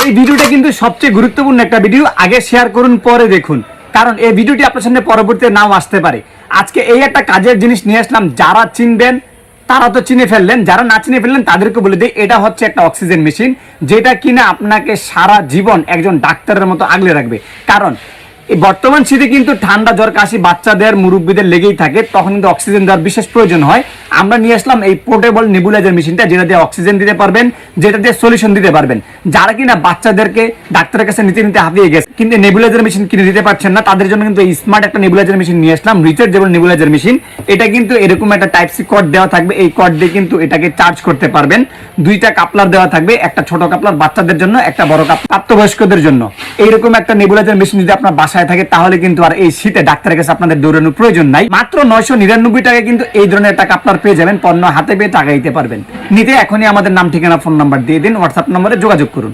এই ভিডিওটা কিন্তু সবচেয়ে গুরুত্বপূর্ণ একটা ভিডিও, আগে শেয়ার করুন পরে দেখুন, কারণ এই ভিডিওটি আপনার সামনে পরবর্তীতে নাও আসতে পারে। আজকে এই একটা কাজের জিনিস নিয়ে আসলাম, যারা চিনবেন তারা তো চিনে ফেললেন, যারা না চিনে ফেললেন তাদেরকে বলে দিই, এটা হচ্ছে একটা অক্সিজেন মেশিন, যেটা কিনা আপনাকে সারা জীবন একজন ডাক্তারের মতো আগলে রাখবে। কারণ এই বর্তমান শীতে কিন্তু ঠান্ডা জ্বর কাশি বাচ্চাদের মুরব্বীদের লেগেই থাকে, তখন কিন্তু অক্সিজেন দেওয়ার বিশেষ প্রয়োজন হয়। আমরা নিয়ে আসলাম এই পোর্টেবল নেবুলাইজার মেশিনটা, যেটা দিয়ে অক্সিজেন দিতে পারবেন, যেটা দিয়ে সলিউশন দিতে পারবেন। যারা কিনা বাচ্চাদেরকে ডাক্তারের কাছে নিতে নিতে হাঁপিয়ে গেছে কিন্তু নেবুলাইজার মেশিন কিনে দিতে পারছেন না, তাদের জন্য কিন্তু এই স্মার্ট একটা নেবুলাইজার মেশিন নিয়ে আসলাম, রিচার্জেবল নেবুলাইজার মেশিন। এটা কিন্তু এরকম একটা টাইপ সি কর্ড দেওয়া থাকবে, এই কর্ড দিয়ে কিন্তু এটাকে চার্জ করতে পারবেন। দুইটা কাপলার দেওয়া থাকবে, একটা ছোট কাপলার বাচ্চাদের জন্য, একটা বড় কাপলার প্রাপ্তবয়স্কদের জন্য। এইরকম একটা নেবুলাইজার মেশিন যদি আপনার বাসায় থাকে তাহলে কিন্তু আর এই শীতে ডাক্তারের কাছে আপনাদের দৌড়ানোর প্রয়োজন নাই। মাত্র 999 টাকায় কিন্তু এই ধরনের একটা কাপলার পেয়ে যাবেন, পণ্য হাতে পেয়ে টাকা দিতে পারবেন। নিতে এখনই আমাদের নাম ঠিকানা ফোন নাম্বার দিয়ে দিন, হোয়াটসঅ্যাপ নম্বরে যোগাযোগ করুন।